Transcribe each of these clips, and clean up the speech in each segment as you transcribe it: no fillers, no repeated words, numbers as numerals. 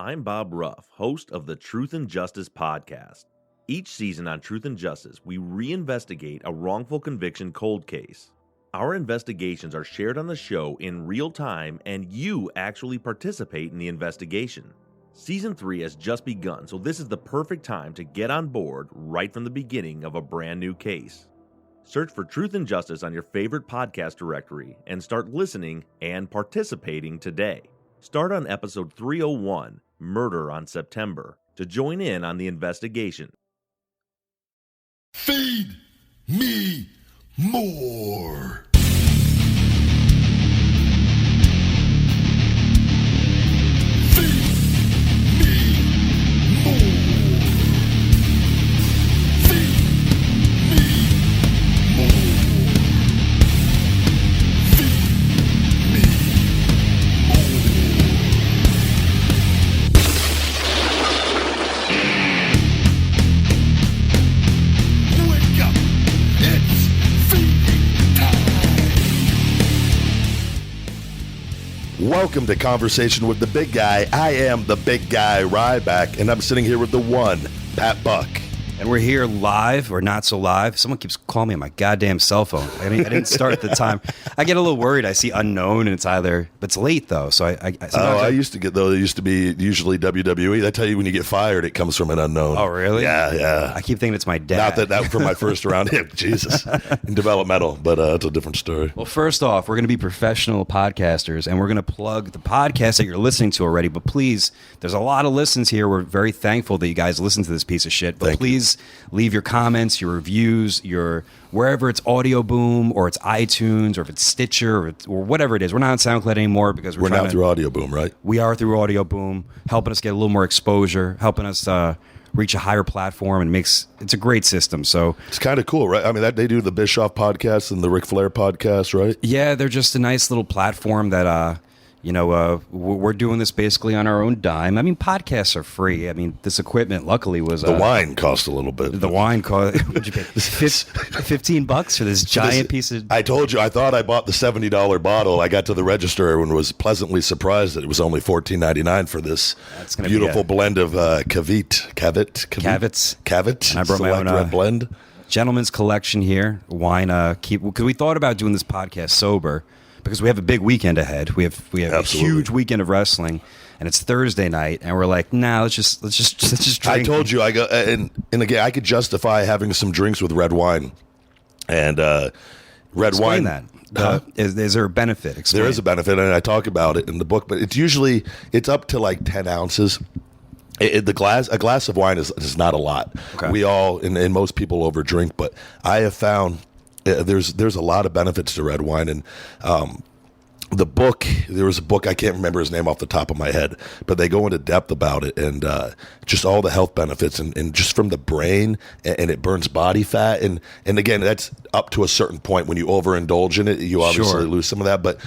I'm Bob Ruff, host of the Truth and Justice podcast. Each season on Truth and Justice, we reinvestigate a wrongful conviction cold case. Our investigations are shared on the show in real time, and you actually participate in the investigation. Season 3 has just begun, so this is the perfect time to get on board right from the beginning of a brand new case. Search for Truth and Justice on your favorite podcast directory and start listening and participating today. Start on episode 301, Murder on September, to join in on the investigation. Feed me more. Welcome to Conversation with the Big Guy. I am the big guy, Ryback, and I'm sitting here with the one, Pat Buck. And we're here live, or not so live. Someone keeps calling me on my goddamn cell phone. I didn't start at the time. I get a little worried. I see unknown, and it's either... But it's late, though, so I used to get, though, it used to be usually WWE. They tell you when you get fired, it comes from an unknown. Oh, really? Yeah. I keep thinking it's my dad. Not that from my first round. Yeah, Jesus. In developmental, but it's a different story. Well, first off, we're going to be professional podcasters, and we're going to plug the podcast that you're listening to already. But please, there's a lot of listens here. We're very thankful that you guys listen to this piece of shit. But please leave your comments, your reviews, your wherever it's Audio Boom or it's iTunes or if it's Stitcher or whatever it is. We're not on SoundCloud anymore because we're now through Audio Boom, right? We are through Audio Boom, helping us get a little more exposure, helping us reach a higher platform, and it's a great system. So it's kind of cool, right? I mean, they do the Bischoff podcast and the Ric Flair podcast, right? Yeah, they're just a nice little platform that we're doing this basically on our own dime. I mean, podcasts are free. I mean, this equipment, luckily, was... The wine cost a little bit. The wine cost... What'd you pay? $15 for this giant piece of... I told you, I thought I bought the $70 bottle. I got to the register and was pleasantly surprised that it was only $14.99 for this beautiful blend of Cavit. And I brought my own red blend. Gentleman's collection here. Wine, because we thought about doing this podcast sober, because we have a big weekend ahead. We have a huge weekend of wrestling, and it's Thursday night, and we're like, nah, let's just drink. I told you, I go and again, I could justify having some drinks with red wine, and Explain that. Is there a benefit? Explain. There is a benefit, and I talk about it in the book. But it's up to like 10 ounces. A glass of wine is not a lot. Okay. We all and most people overdrink, but I have found. There's a lot of benefits to red wine, and there was a book, I can't remember his name off the top of my head, but they go into depth about it, and just all the health benefits, and just from the brain, and it burns body fat, and again, that's up to a certain point. When you overindulge in it, you obviously lose some of that, but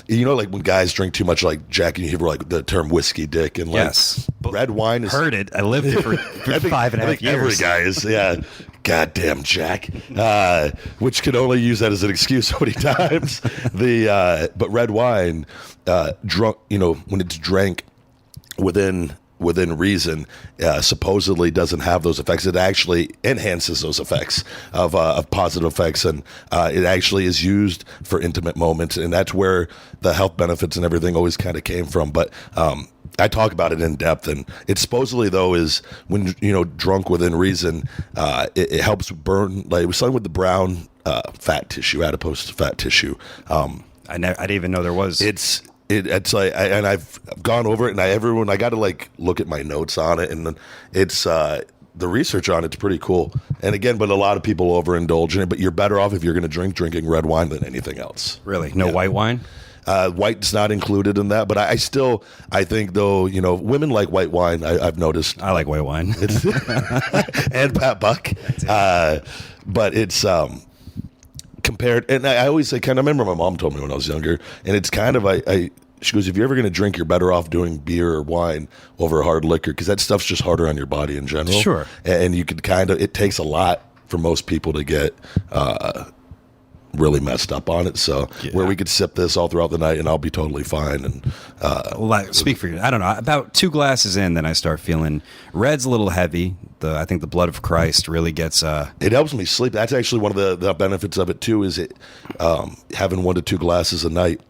like when guys drink too much, like Jack, and you hear like the term whiskey dick, and like red wine is... Heard it. I lived it for 5.5 years. Every guy is, yeah. Goddamn Jack, which could only use that as an excuse so many times. But red wine, drunk, when it's drank within reason, supposedly doesn't have those effects. It actually enhances those effects of positive effects, and it actually is used for intimate moments, and that's where the health benefits and everything always kind of came from. But I talk about it in depth, and it supposedly, though, is when drunk within reason, it helps burn. Like it was something with the brown fat tissue, adipose fat tissue. I didn't even know there was. It's like, and I've gone over it, and I got to like look at my notes on it, and then it's the research on it's pretty cool. And again, but a lot of people overindulge in it. But you're better off if you're going to drinking red wine than anything else. Really, no white wine. White's not included in that, but I think though, women like white wine. I've noticed. I like white wine. And Pat Buck. But it's compared, and I always say, I remember my mom told me when I was younger, and it's kind of, she goes, if you're ever going to drink, you're better off doing beer or wine over hard liquor, because that stuff's just harder on your body in general. Sure. And you could it takes a lot for most people to get really messed up on it. So where we could sip this all throughout the night and I'll be totally fine. And speak for you. I don't know. About 2 glasses in, then I start feeling red's a little heavy. I think the blood of Christ really gets. It helps me sleep. That's actually one of the benefits of it too. Is it having 1 to 2 glasses a night.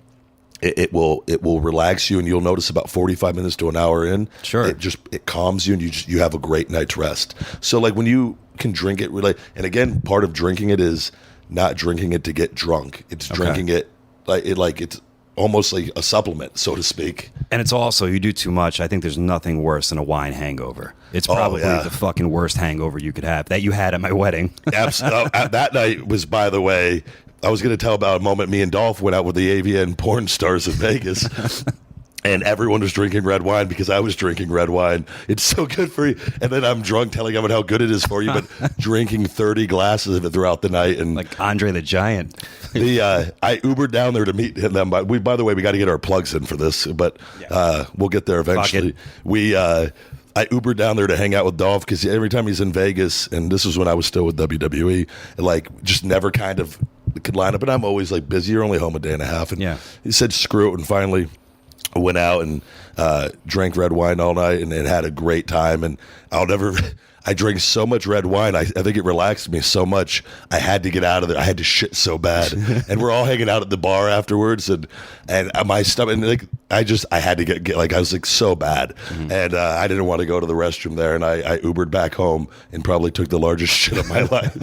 It will relax you, and you'll notice about 45 minutes to an hour in. Sure, it calms you, and you have a great night's rest. So like when you can drink it, really, and again, part of drinking it is not drinking it to get drunk. It's drinking it like it's almost like a supplement, so to speak. And it's also, you do too much. I think there's nothing worse than a wine hangover. It's probably the fucking worst hangover you could have that you had at my wedding. Absolutely. That night was, by the way, I was going to tell about a moment me and Dolph went out with the AVN porn stars in Vegas. And everyone was drinking red wine because I was drinking red wine. It's so good for you. And then I'm drunk telling them how good it is for you, but drinking 30 glasses of it throughout the night. And like Andre the Giant. I Ubered down there to meet them. By the way, we got to get our plugs in for this, but we'll get there eventually. I Ubered down there to hang out with Dolph because every time he's in Vegas, and this was when I was still with WWE, like just never kind of could line up. And I'm always like busy. You're only home a day and a half. And he said, screw it. And finally, I went out and drank red wine all night and had a great time. And I drank so much red wine. I think it relaxed me so much. I had to get out of there. I had to shit so bad. And we're all hanging out at the bar afterwards. And my stomach, and like, I had to get like, I was like so bad. Mm-hmm. And I didn't want to go to the restroom there. And I Ubered back home and probably took the largest shit of my life.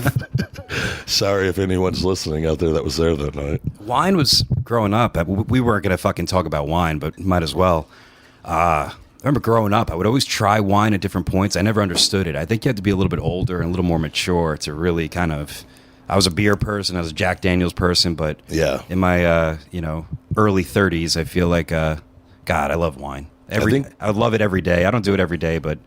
Sorry if anyone's listening out there that was there that night. Wine was growing up. We weren't going to fucking talk about wine, but might as well. I remember growing up, I would always try wine at different points. I never understood it. I think you had to be a little bit older and a little more mature to really kind of. I was a beer person. I was a Jack Daniels person, but in my early 30s, I feel like God, I love wine. I love it every day. I don't do it every day, but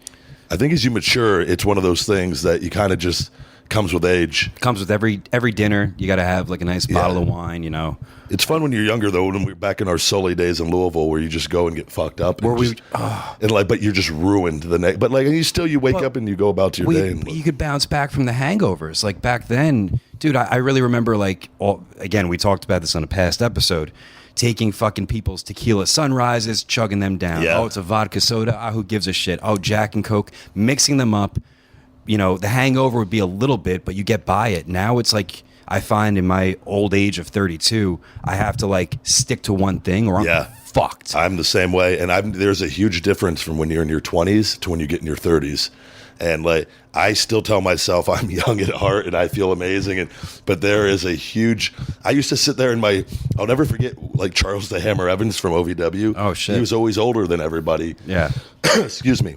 I think as you mature, it's one of those things that you kind of just comes with age. Comes with every dinner. You got to have like a nice bottle of wine, you know. It's fun when you're younger, though, when we're back in our Sully days in Louisville where you just go and get fucked up. But you're just ruined the next. But like, you wake up and you go about your day. You could bounce back from the hangovers. Like back then, dude, I really remember again, we talked about this on a past episode, taking fucking people's tequila sunrises, chugging them down. Yeah. Oh, it's a vodka soda. Who gives a shit? Oh, Jack and Coke, mixing them up. You know, the hangover would be a little bit, but you get by it. Now it's like, I find in my old age of 32, I have to like stick to one thing or I'm fucked. I'm the same way. And there's a huge difference from when you're in your 20s to when you get in your 30s. And like, I still tell myself I'm young at heart and I feel amazing. But there is a huge, I used to sit there I'll never forget like Charles the Hammer Evans from OVW. Oh shit. He was always older than everybody. Yeah. Excuse me.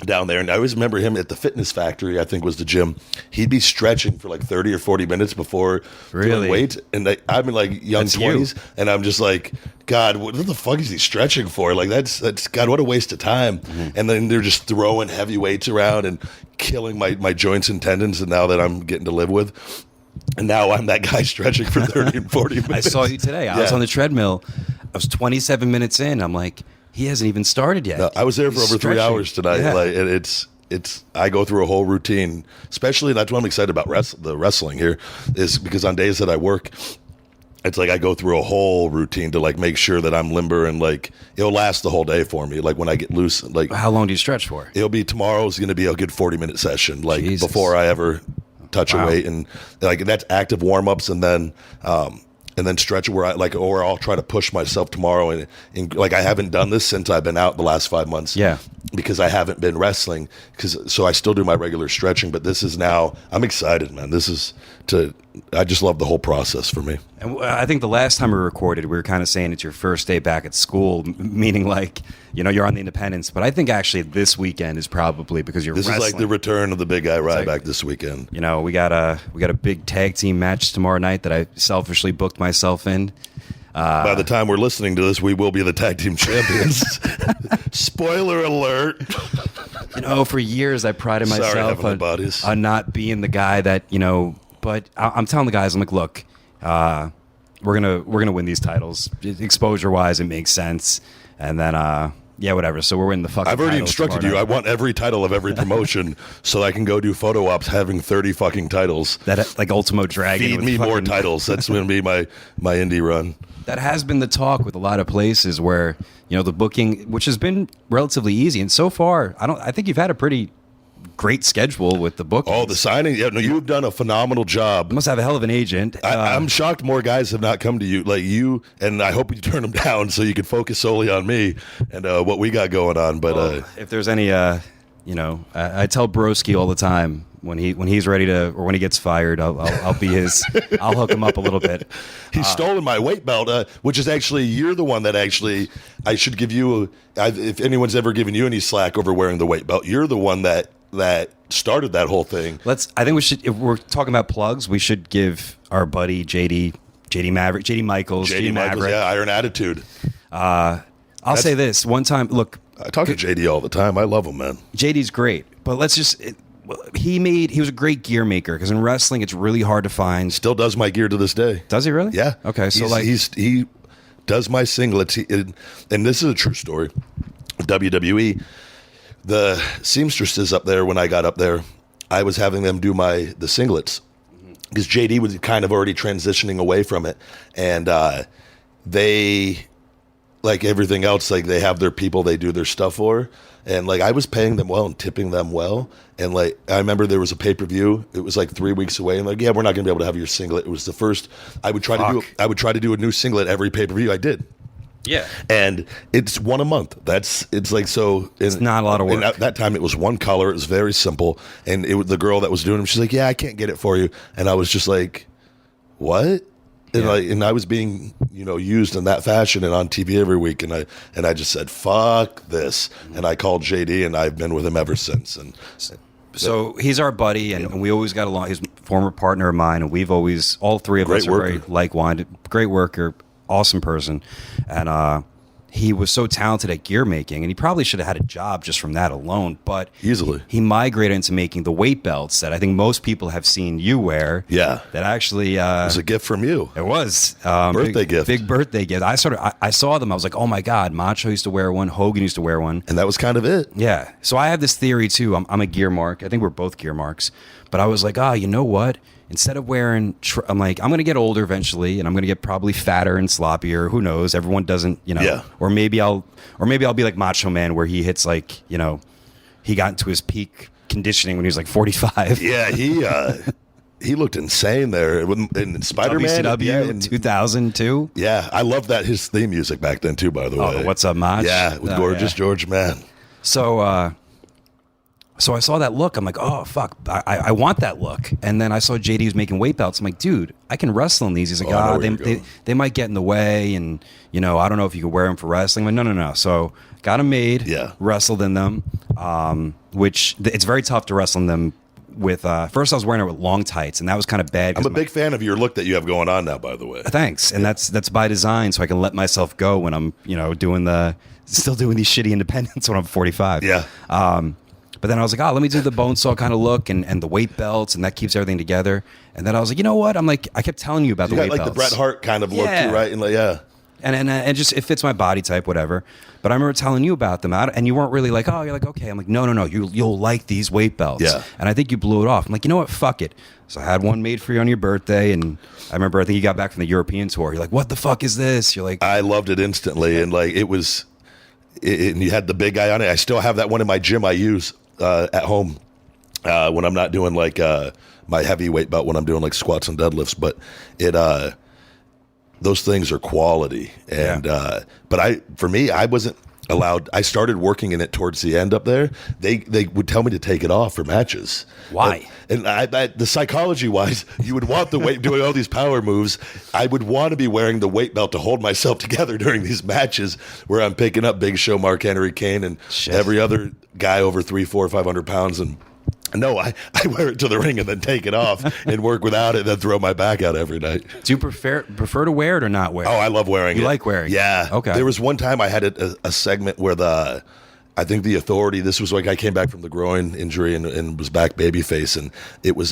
Down there, and I always remember him at the Fitness Factory, I think was the gym. He'd be stretching for like 30 or 40 minutes before doing weight, and I'm in like young 20s, and I'm just like, God, what the fuck is he stretching for? Like that's God, what a waste of time. Mm-hmm. And then they're just throwing heavy weights around and killing my joints and tendons, and now that I'm getting to live with. And now I'm that guy stretching for 30 and 40 minutes. I saw you today. I was on the treadmill. I was 27 minutes in. I'm like, he hasn't even started yet. No, I was there for over 3 hours tonight. Yeah. Like, it's. I go through a whole routine, especially that's what I'm excited about. The wrestling here is because on days that I work, it's like I go through a whole routine to like make sure that I'm limber and like it'll last the whole day for me. Like when I get loose, like how long do you stretch for? Tomorrow's going to be a good 40-minute session. Like before I ever touch a weight, and like that's active warm ups, and then stretch it where I'll try to push myself tomorrow. And like I haven't done this since I've been out the last 5 months. Yeah. Because I haven't been wrestling. So I still do my regular stretching, but this is now, I'm excited, man. I just love the whole process for me. And I think the last time we recorded, we were kind of saying it's your first day back at school, meaning like, you're on the independents. But I think actually this weekend is probably because you're wrestling. This is like the return of the big guy Ryback this weekend. We got a big tag team match tomorrow night that I selfishly booked myself in. By the time we're listening to this, we will be the tag team champions. Spoiler alert. For years I prided myself on not being the guy that, but I'm telling the guys, I'm like, look, we're gonna win these titles. Exposure wise, it makes sense. And then Yeah, whatever. So we're in the fucking. I've already titles instructed tomorrow you. I night. want every title of every promotion so I can go do photo ops having 30 fucking titles. That like Ultimo Dragon. Feed with me more fucking- titles. That's going to be my indie run. That has been the talk with a lot of places where the booking, which has been relatively easy, and so far, I think you've had a pretty great schedule with the bookings. Oh, the signing. Yeah, no, you've done a phenomenal job. You must have a hell of an agent. I'm shocked more guys have not come to you like you, and I hope you turn them down so you can focus solely on me and what we got going on. But if there's any, I tell Broski all the time when he's ready to, or when he gets fired, I'll be his. I'll hook him up a little bit. he's stolen my weight belt, which is actually you're the one that actually I should give you. If anyone's ever given you any slack over wearing the weight belt, you're the one that started that whole thing. I think we should. If we're talking about plugs, we should give our buddy JD Maverick, JD Michaels, Maverick. Yeah, Iron Attitude. I'll say this one time. Look, I talk to JD all the time. I love him, man. JD's great, but let's just. He was a great gear maker because in wrestling it's really hard to find. Still does my gear to this day. Does he really? Yeah. Okay, so he does my singlets, and this is a true story. WWE, the seamstresses up there when I got up there, I was having them do the singlets because JD was kind of already transitioning away from it, and they, like everything else, like they have their people they do their stuff for. And like I was paying them well and tipping them well, and like I remember there was a pay-per-view. It was like 3 weeks away, and like we're not going to be able to have your singlet. It was the first. I would try to do a new singlet every pay-per-view. I did. Yeah, and it's one a month. It's like so. It's not a lot of work. And at that time, it was one color. It was very simple, and it was the girl that was doing them. She's like, "Yeah, I can't get it for you," and I was just like, "What?" And I was being, used in that fashion and on TV every week, and I just said, "Fuck this," and I called JD, and I've been with him ever since. And so he's our buddy, and we always got along. He's a former partner of mine, and we've always, all three of us are very like-minded. Great worker, awesome person, and he was so talented at gear making, and he probably should have had a job just from that alone. But easily, he migrated into making the weight belts that I think most people have seen you wear. Yeah, that actually it was a gift from you. It was birthday gift, big birthday gift. I saw them. I was like, oh my god, Macho used to wear one, Hogan used to wear one, and that was kind of it. Yeah. So I have this theory too. I'm a gear mark. I think we're both gear marks. But I was like, you know what? Instead of wearing, I'm like, I'm going to get older eventually, and I'm going to get probably fatter and sloppier. Who knows? Everyone doesn't, Yeah. Or maybe I'll be like Macho Man, where he hits like, he got into his peak conditioning when he was like 45. Yeah, he looked insane there in Spider-Man. WCW in 2002. Yeah, I love that his theme music back then too. By the way, What's Up, Mach? Yeah, with Gorgeous George, man. So I saw that look. I'm like, oh, fuck. I want that look. And then I saw JD was making weight belts. I'm like, dude, I can wrestle in these. He's like, they might get in the way. And, I don't know if you can wear them for wrestling. I'm like, no. So got them made, wrestled in them, which it's very tough to wrestle in them with. First, I was wearing it with long tights, and that was kind of bad. I'm a big fan of your look that you have going on now, by the way. Thanks. And that's by design, so I can let myself go when I'm, still doing these shitty independents when I'm 45. Yeah. But then I was like, let me do the bone saw kind of look and the weight belts, and that keeps everything together. And then I was like, you know what? I'm like, I kept telling you about the weight belts. You got like the Bret Hart kind of look too, right? And like, yeah. And just, it fits my body type, whatever. But I remember telling you about them, and you weren't really like, you're like, okay. I'm like, no, you'll like these weight belts. Yeah. And I think you blew it off. I'm like, you know what? Fuck it. So I had one made for you on your birthday, and I think you got back from the European tour. You're like, what the fuck is this? You're like, I loved it instantly, and like it was, and you had the big guy on it. I still have that one in my gym I use at home when I'm not doing like my heavy weight belt, when I'm doing like squats and deadlifts. But those things are quality, and but I wasn't allowed. I started working in it towards the end up there. They would tell me to take it off for matches. Why? And the psychology wise, you would want the weight doing all these power moves. I would want to be wearing the weight belt to hold myself together during these matches where I'm picking up Big Show, Mark Henry, Kane, and every other guy over 300, 400, 500 pounds. And no, I wear it to the ring and then take it off and work without it, and then throw my back out every night. Do you prefer to wear it or not wear it? Oh, I love wearing it. You like wearing it? Yeah. Okay. There was one time I had a segment where I think the authority, this was like I came back from the groin injury and was back babyface, and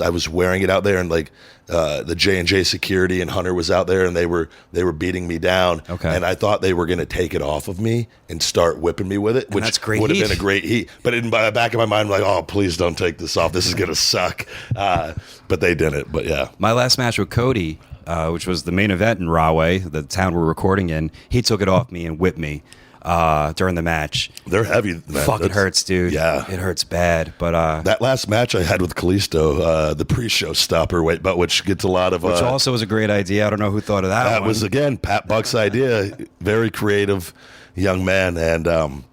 I was wearing it out there, and like the J&J security and Hunter was out there, and they were beating me down. Okay. And I thought they were going to take it off of me and start whipping me with it, which that's great would have heat. been a great heat. But in the back of my mind, I'm like, oh, please don't take this off. This is going to suck. But they didn't. But yeah. My last match with Cody, which was the main event in Rahway, the town we're recording in, he took it off me and whipped me during the match. They're heavy. Man. Fucking hurts, dude. Yeah. It hurts bad. But that last match I had with Kalisto, the pre-show stopper weight belt, which gets a lot of... which also was a great idea. I don't know who thought of that That one. was, again, Pat Buck's idea. Very creative young man, and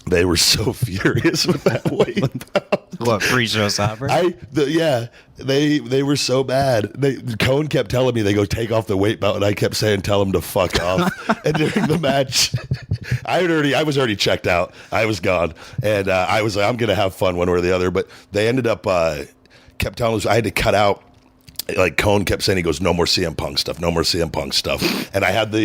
they were so furious with that weight belt. What, pre-show stopper? They were so bad. Cone kept telling me, they go, take off the weight belt, and I kept saying, tell him to fuck off. And during the match, I was already checked out. I was gone, and I was like, I'm gonna have fun one way or the other. But they ended up kept telling us I had to cut out. Like Cone kept saying, he goes, no more CM Punk stuff, no more CM Punk stuff. And I had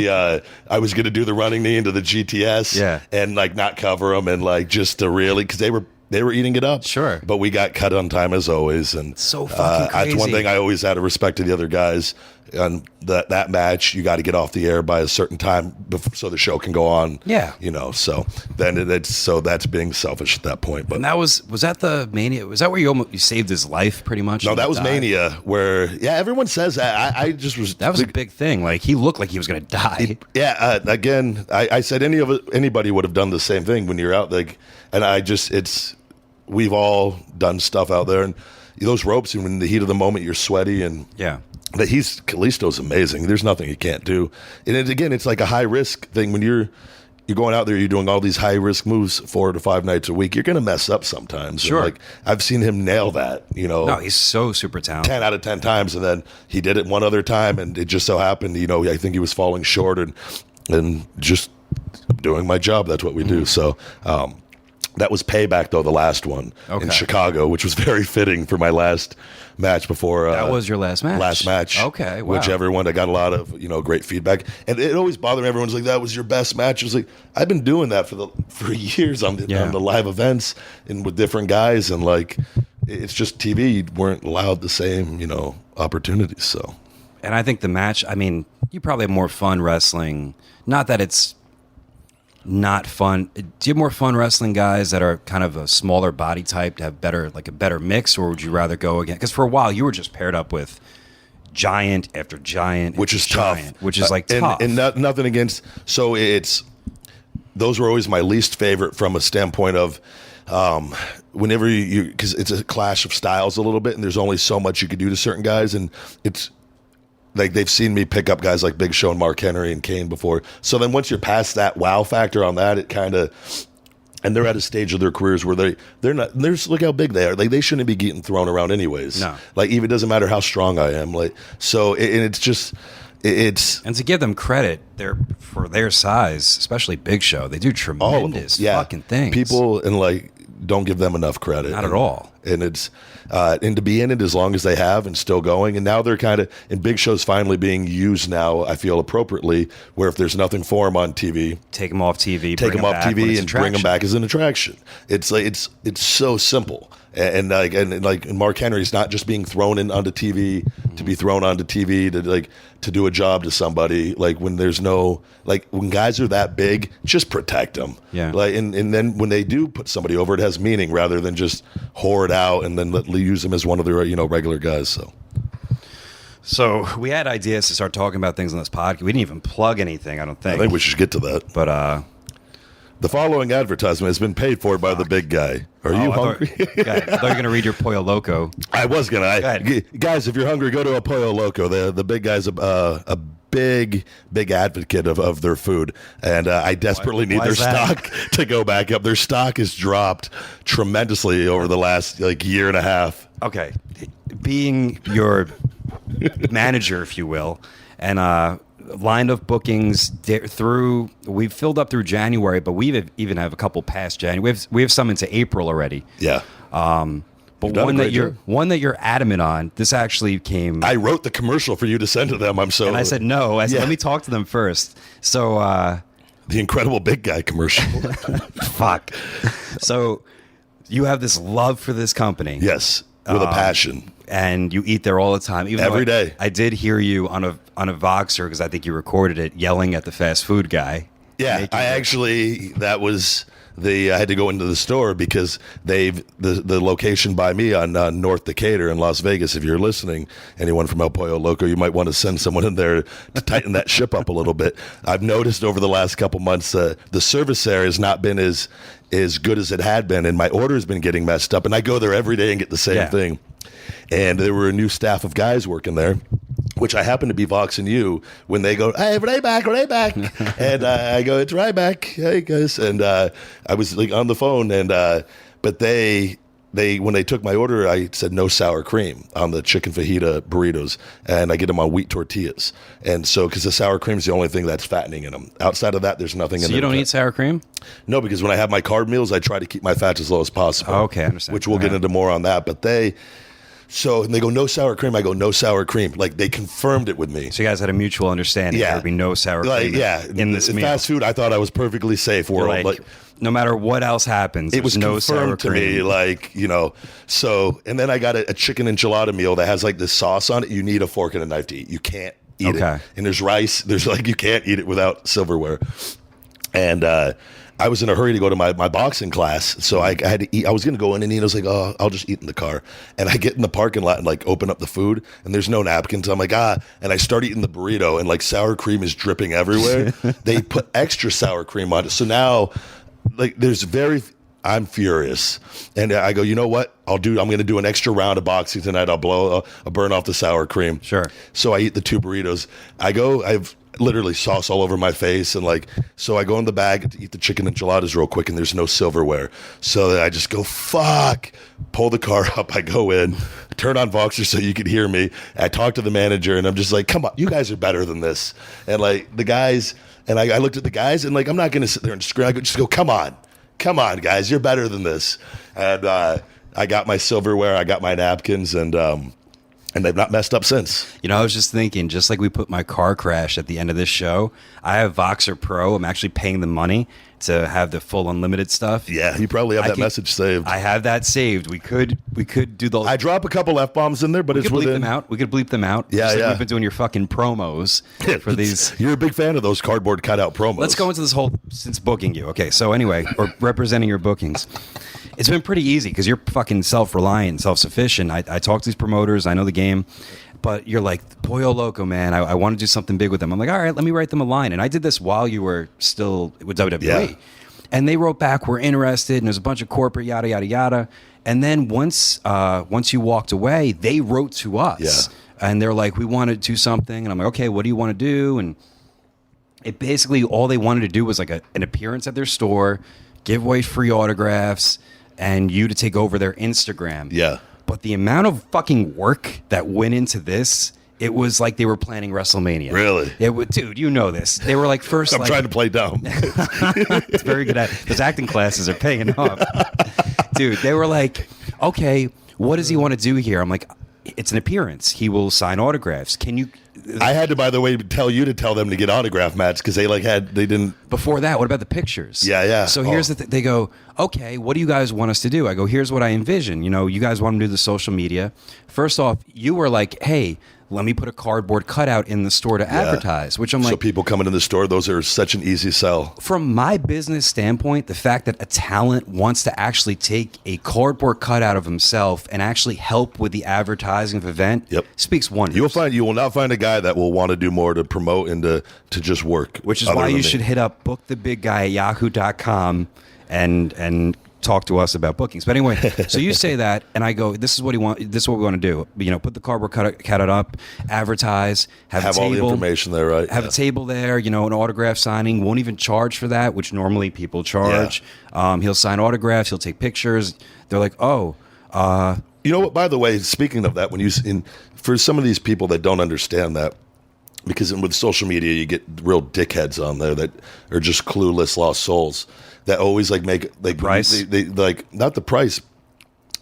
I was going to do the running knee into the GTS and like not cover them and like just to really, because they were eating it up. Sure. But we got cut on time as always. And so fucking crazy. That's one thing I always had a respect to the other guys. On that match, you got to get off the air by a certain time so the show can go on. Yeah. You know, so then that's being selfish at that point. But and that was that the Mania? Was that where you saved his life pretty much? No, that was Mania where, everyone says that. I just was... That was a big thing. Like, he looked like he was going to die. Again, I said anybody would have done the same thing when you're out. Like, and we've all done stuff out there, and those ropes, and in the heat of the moment, you're sweaty, and Kalisto's amazing. There's nothing he can't do. And it's like a high risk thing when you're going out there, you're doing all these high risk moves 4 to 5 nights a week. You're going to mess up sometimes. Sure. And like I've seen him nail that. No, he's so super talented. 10 out of 10 times, and then he did it one other time, and it just so happened. I think he was falling short, and just doing my job. That's what we do. So. That was Payback, though, the last one in Chicago, which was very fitting for my last match before. That was your last match? Last match. Okay, wow. Which I got a lot of, great feedback. And it always bothered me. Everyone's like, that was your best match. I was like, I've been doing that for years on the live events and with different guys. And, like, it's just TV. You weren't allowed the same, opportunities, so. And I think the match, you probably have more fun wrestling. Not that it's not fun. Do you have more fun wrestling guys that are kind of a smaller body type to have a better mix, or would you rather go again? Because for a while you were just paired up with giant after giant, which is giant, tough. Which is tough. And nothing against. So those were always my least favorite from a standpoint of whenever because it's a clash of styles a little bit, and there's only so much you could do to certain guys, and it's. Like they've seen me pick up guys like Big Show and Mark Henry and Kane before. So then once you're past that wow factor on that, it kind of, and they're at a stage of their careers where they're not. Look how big they are. Like they shouldn't be getting thrown around anyways. No. Like even doesn't matter how strong I am. Like so, and it's just. And to give them credit, for their size, especially Big Show, they do tremendous fucking things. People don't give them enough credit. Not at all. And it's and to be in it as long as they have and still going, and now they're kind of, and Big Show's finally being used now, I feel appropriately, where if there's nothing for him on TV, take him off TV, and bring him back as an attraction. It's like it's so simple. And Mark Henry's not just being thrown in onto TV to be thrown onto TV to do a job to somebody. Like when there's no when guys are that big, just protect them. Yeah. And then when they do put somebody over, it has meaning rather than just whore it out and then use them as one of their regular guys. So we had ideas to start talking about things on this podcast. We didn't even plug anything. I don't think. I think we should get to that. But the following advertisement has been paid for by the big guy. Are you hungry? I thought you were going to read your Pollo Loco. I was going to. Guys, if you're hungry, go to a Pollo Loco. The big guy's a big advocate of their food. And I desperately need their stock to go back up. Their stock has dropped tremendously over the last year and a half. Okay. Being your manager, if you will, and line of bookings we've filled up through January, but we even have a couple past January. We have some into April already. Yeah. But one that you're adamant on. This actually came. I wrote the commercial for you to send to them. And I said no. I said let me talk to them first. So The Incredible Big Guy commercial. Fuck. So you have this love for this company. Yes, with a passion. And you eat there all the time. Even Every day. I did hear you on a Voxer, because I think you recorded it, yelling at the fast food guy. Yeah, I had to go into the store because the location by me on North Decatur in Las Vegas, if you're listening, anyone from El Pollo Loco, you might want to send someone in there to tighten that ship up a little bit. I've noticed over the last couple months the service there has not been as good as it had been, and my order has been getting messed up, and I go there every day and get the same thing. And there were a new staff of guys working there, which I happen to be voxing you when they go, "Hey, Ryback," and I go, "It's Ryback, hey guys," and I was like on the phone, and but they when they took my order, I said no sour cream on the chicken fajita burritos, and I get them on wheat tortillas, and so because the sour cream is the only thing that's fattening in them. Outside of that, there's nothing in there. So you don't eat sour cream? No, because when I have my carb meals, I try to keep my fat as low as possible. Oh, okay, I understand. Which we'll get into more on that, but and they go, no sour cream. I go, no sour cream. Like, they confirmed it with me. So you guys had a mutual understanding. Yeah. There would be no sour cream in this meal. Fast food, I thought I was perfectly safe. Like, no matter what else happens, it was no sour confirmed to cream. me, like, so, and then I got a chicken enchilada meal that has, like, this sauce on it. You need a fork and a knife to eat. You can't eat it. And there's rice. You can't eat it without silverware. And I was in a hurry to go to my boxing class, so I had to eat. I was going to go in and eat. I was like, oh, I'll just eat in the car. And I get in the parking lot and, like, open up the food, and there's no napkins. I'm like, and I start eating the burrito, and, like, sour cream is dripping everywhere. They put extra sour cream on it. So now, like, I'm furious. And I go, you know what? I'm going to do an extra round of boxing tonight. I'll burn off the sour cream. Sure. So I eat the 2 burritos. I've literally sauce all over my face, and so I go in the bag to eat the chicken enchiladas real quick, and there's no silverware. So I just go, fuck, pull the car up. I go in, turn on Voxer so you can hear me. I talk to the manager, and I'm just like, come on, you guys are better than this. And like the guys, and I looked at the guys, and like, I'm not going to sit there and scream. I just go, come on guys, you're better than this. And I got my silverware, I got my napkins, and they've not messed up since. I was just thinking, just like we put my car crash at the end of this show, I have Voxer Pro. I'm actually paying the money to have the full unlimited stuff. Yeah, you probably have that message saved. I have that saved. We could do the. I drop a couple F-bombs in there, but it's within. We could bleep them out. Yeah, just yeah. like we've been doing your fucking promos for these. You're a big fan of those cardboard cutout promos. Let's go into this whole since booking you. Okay, so anyway, or representing your bookings. It's been pretty easy because you're fucking self-reliant, self-sufficient. I talk to these promoters. I know the game. But you're like, Pollo Loco, man. I want to do something big with them. I'm like, all right, let me write them a line. And I did this while you were still with WWE. Yeah. And they wrote back, we're interested. And there's a bunch of corporate yada, yada, yada. And then once you walked away, they wrote to us. Yeah. And they're like, we want to do something. And I'm like, okay, what do you want to do? And it basically, all they wanted to do was like an appearance at their store, give away free autographs, and you to take over their Instagram. Yeah. But the amount of fucking work that went into this, it was like they were planning WrestleMania. Really? Dude, you know this. They were like first. I'm trying to play dumb. It's very good at those acting classes are paying off. Dude, they were like, okay, what does he want to do here? I'm like, it's an appearance. He will sign autographs. Can you? I had to, by the way, tell them to get autograph mats because they didn't. Before that, what about the pictures? Yeah. So here's they go, okay, what do you guys want us to do? I go, here's what I envision. You guys want to do the social media. First off, you were like, hey, let me put a cardboard cutout in the store to advertise, which I'm like. So people coming in the store, those are such an easy sell. From my business standpoint, the fact that a talent wants to actually take a cardboard cutout of himself and actually help with the advertising of the event speaks wonders. You will not find a guy that will want to do more to promote and to just work. Which is why you should hit up bookthebigguy at yahoo.com and talk to us about bookings. But anyway, so you say that, and I go, this is what we want to do. Put the cardboard cutout up, advertise, have a table, all the information there, right? Have a table there, an autograph signing. Won't even charge for that, which normally people charge. Yeah. He'll sign autographs. He'll take pictures. They're like, oh. You know what? By the way, speaking of that, for some of these people that don't understand that, because with social media, you get real dickheads on there that are just clueless, lost souls that always make price. They not the price,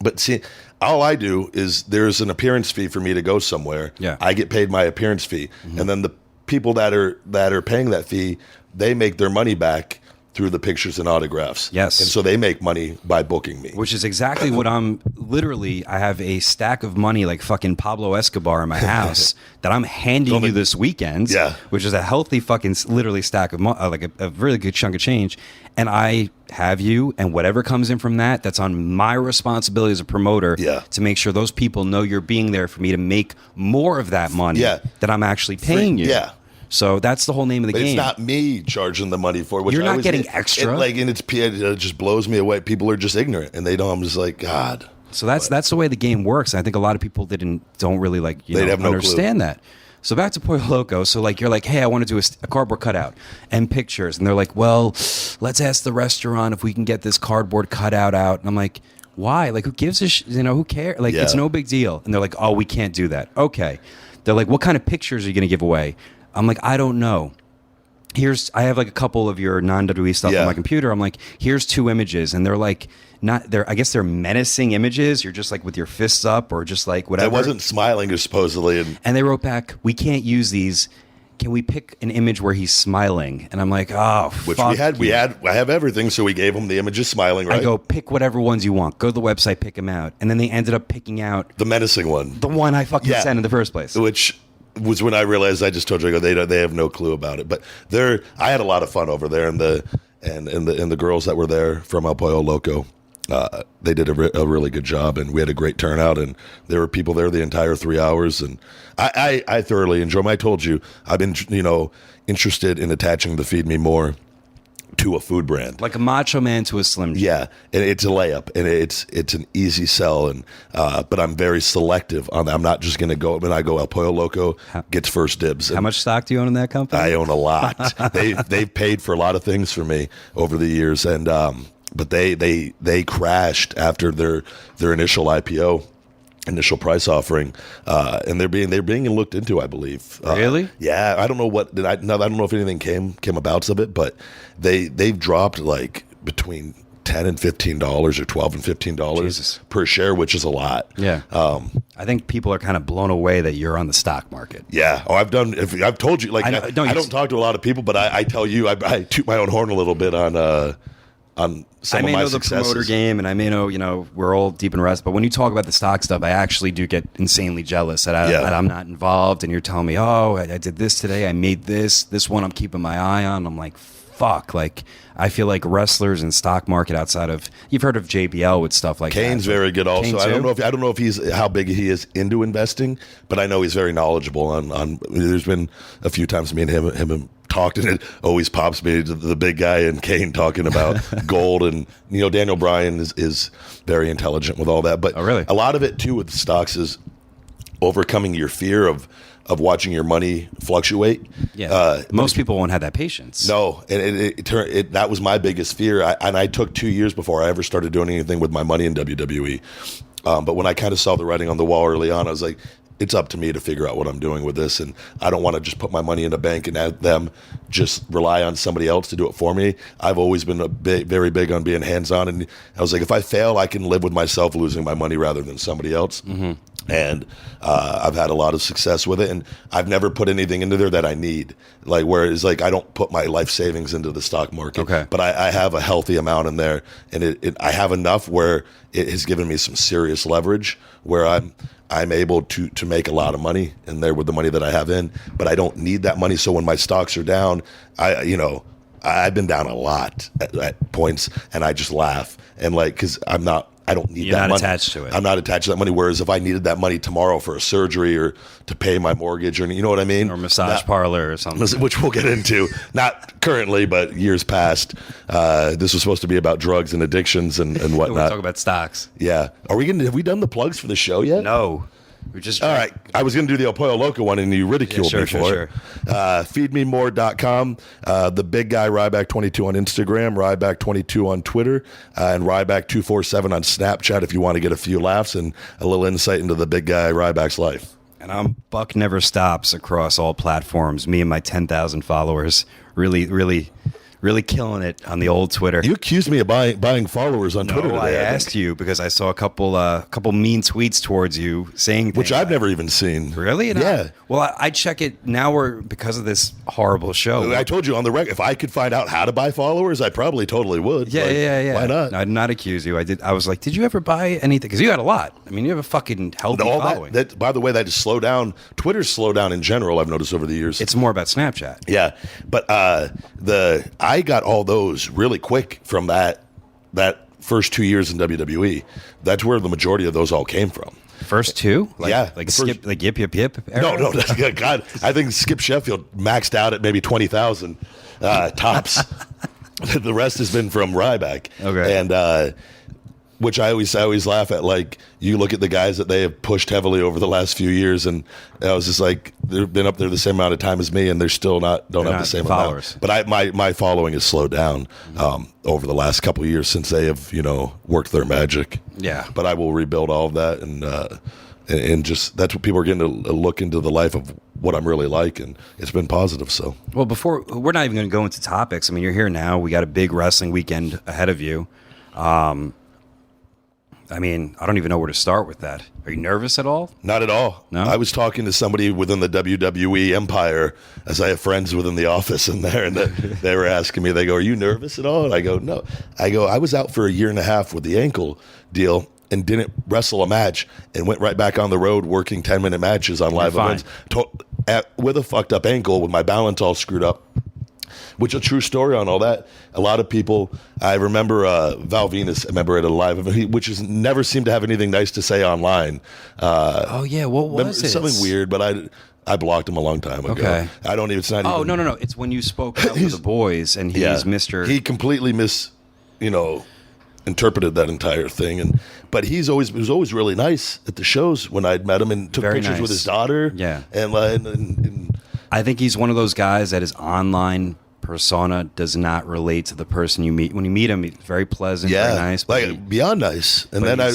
but see, all I do is there's an appearance fee for me to go somewhere. Yeah, I get paid my appearance fee, and then the people that are paying that fee they make their money back through the pictures and autographs. Yes. And so they make money by booking me. Which is exactly what I'm literally. I have a stack of money like fucking Pablo Escobar in my house that I'm handing you this weekend. Yeah. Which is a healthy fucking literally stack of like a really good chunk of change. And I have you, and whatever comes in from that, that's on my responsibility as a promoter to make sure those people know you're being there for me to make more of that money that I'm actually paying you. Yeah. So that's the whole name of the game. It's not me charging the money for it. Which You're not getting extra. It just blows me away. People are just ignorant, and they don't. I'm just like, God. So that's the way the game works. And I think a lot of people don't really understand that. So back to Pollo Loco. So like you're like, hey, I want to do a cardboard cutout and pictures, and they're like, well, let's ask the restaurant if we can get this cardboard cutout out. And I'm like, why? Like, who gives a who cares? Like, it's no big deal. And they're like, oh, we can't do that. Okay. They're like, what kind of pictures are you going to give away? I'm like, I don't know. I have like a couple of your non-WWE stuff on my computer. I'm like, here's 2 images, and they're like, I guess they're menacing images. You're just like with your fists up, or just like whatever. I wasn't smiling, supposedly, and they wrote back, we can't use these. Can we pick an image where he's smiling? And I'm like, oh, which fuck we had. I have everything, so we gave him the images smiling. Right? I go, pick whatever ones you want. Go to the website, pick them out, and then they ended up picking out the menacing one, the one I fucking sent in the first place, which was when I realized. I just told you, I go, they have no clue about it. But I had a lot of fun over there, and the girls that were there from El Pollo Loco, they did a really good job, and we had a great turnout, and there were people there the entire 3 hours, and I thoroughly enjoy them. I told you I've been interested in attaching the Feed Me More to a food brand, like a Macho Man to a Slim Jim. Yeah, and it's a layup, and it's an easy sell, and but I'm very selective on that. I'm not just going to go when I go El Pollo Loco gets first dibs. How much stock do you own in that company? I own a lot. They've paid for a lot of things for me over the years, and but they crashed after their initial IPO. Initial price offering, and they're being looked into, I believe. Really? Yeah, I don't know I don't know if anything came about of it, but they've dropped like between $10 and $15 or $12 and $15 per share, which is a lot. Yeah. I think people are kind of blown away that you're on the stock market. Yeah. Oh, I've told you, like, I don't talk to a lot of people, but I tell you, I toot my own horn a little bit on some of my successes. I may know the promoter game, and I may know, we're all deep in rest, but when you talk about the stock stuff, I actually do get insanely jealous that I'm not involved, and you're telling me, oh, I did this today, I made this one I'm keeping my eye on. I'm like, fuck, like, I feel like wrestlers and stock market outside of, you've heard of JBL with stuff like Kane's that. Very good also. I don't know if he's how big he is into investing, but I know he's very knowledgeable on there's been a few times me and him talked, and it always pops me to the big guy and Kane talking about gold, and Daniel Bryan is very intelligent with all that. But really? A lot of it too with stocks is overcoming your fear of watching your money fluctuate. Yeah, most people won't have that patience. No, and that was my biggest fear. I took 2 years before I ever started doing anything with my money in WWE. But when I kind of saw the writing on the wall early on, I was like, it's up to me to figure out what I'm doing with this, and I don't want to just put my money in a bank and have them just rely on somebody else to do it for me. I've always been very big on being hands-on, and I was like, if I fail, I can live with myself losing my money rather than somebody else. Mm-hmm. And I've had a lot of success with it, and I've never put anything into there that I need. Like, whereas, like, I don't put my life savings into the stock market, okay, but I have a healthy amount in there, and I have enough where it has given me some serious leverage where I'm able to make a lot of money in there with the money that I have in, but I don't need that money. So when my stocks are down, I've been down a lot at points, and I just laugh, and like, because I don't need that money. You're not attached to it. I'm not attached to that money. Whereas if I needed that money tomorrow for a surgery or to pay my mortgage, or you know what I mean, or massage parlor or something, which we'll get into, not currently, but years past. This was supposed to be about drugs and addictions and whatnot. We'll talk about stocks. Yeah. Have we done the plugs for the show yet? No. We just all right. I was going to do the El Pollo Loco one, and you ridiculed me for it. Feedmemore.com. The big guy Ryback 22 on Instagram, Ryback 22 on Twitter, and Ryback 247 on Snapchat. If you want to get a few laughs and a little insight into the big guy Ryback's life. And I'm Buck Never Stops across all platforms. Me and my 10,000 followers. Really Really killing it on the old Twitter. You accused me of buying followers on Twitter today. I asked you because I saw a couple mean tweets towards you saying things which I've never even seen. Really? Yeah. I check it now. Because of this horrible show. I told you on the record, if I could find out how to buy followers, I probably totally would. Yeah. Why not? No, I did not accuse you. I was like, did you ever buy anything? Because you had a lot. I mean, you have a fucking healthy following. That, by the way, that is slow down. Twitter's slow down in general. I've noticed over the years. It's more about Snapchat. Yeah, but I got all those really quick from that first 2 years in WWE. That's where the majority of those all came from. First two? Skip, Yip Yip Yip era? No, God, I think Skip Sheffield maxed out at maybe 20,000 tops. The rest has been from Ryback. Okay. And which I always laugh at. Like, you look at the guys that they have pushed heavily over the last few years, and I was just like, they've been up there the same amount of time as me, and they're still don't have the same followers. Amount. But my following has slowed down over the last couple of years since they have worked their magic. Yeah. But I will rebuild all of that, and just that's what people are getting to look into the life of what I'm really like, and it's been positive. So, well, we're not even going to go into topics. I mean, you're here now. We got a big wrestling weekend ahead of you. I mean, I don't even know where to start with that. Are you nervous at all? Not at all. No? I was talking to somebody within the WWE empire, as I have friends within the office in there, and they were asking me, they go, are you nervous at all? And I go, no. I was out for a year and a half with the ankle deal and didn't wrestle a match and went right back on the road working 10-minute matches on live events with a fucked up ankle with my balance all screwed up. Which is a true story on all that. A lot of people, I remember Val Venus, I remember at a live event, which has never seemed to have anything nice to say online. What was it? Something weird, but I blocked him a long time ago. Okay. I don't even, it's not even. No. It's when you spoke out with the boys, and he's Mr. He completely interpreted that entire thing, but he was always really nice at the shows when I'd met him and took Very pictures nice. with his daughter. Yeah. And I think he's one of those guys that his online persona does not relate to the person you meet. When you meet him, he's very pleasant, very nice. Beyond nice. And then I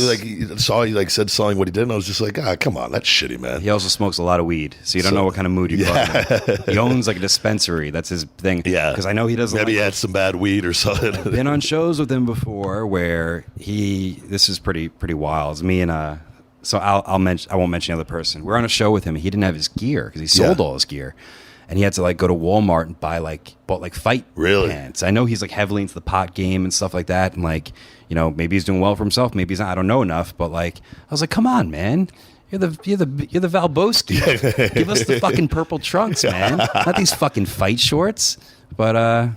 saw he said something what he did, and I was just like, come on, that's shitty, man. He also smokes a lot of weed, so you don't know what kind of mood you're in. He owns like a dispensary. That's his thing. Yeah. Because I know he doesn't. Maybe he had some bad weed or something. Been on shows with him before where this is pretty wild. It's me and so I won't mention the other person. We're on a show with him. He didn't have his gear because he sold all his gear. And he had to go to Walmart and bought fight pants. I know he's heavily into the pot game and stuff like that. And maybe he's doing well for himself. Maybe he's not. I don't know enough. But I was like, come on, man. You're the Valboski. Give us the fucking purple trunks, man. Not these fucking fight shorts. But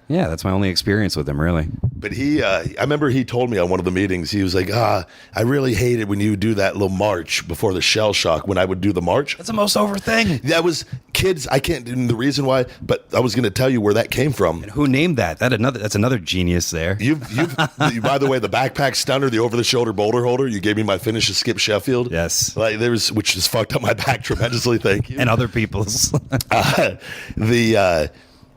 yeah, that's my only experience with him, really. But I remember he told me on one of the meetings, he was like, I really hated when you do that little march before the shell shock, when I would do the march. That's the most over thing. That was kids. I can't, and the reason why, but I was going to tell you where that came from. And who named that? That's another genius there. You've by the way, the backpack stunner, the over-the-shoulder boulder holder, you gave me my finish to Skip Sheffield. Yes. Which has fucked up my back tremendously, thank you. And other people's.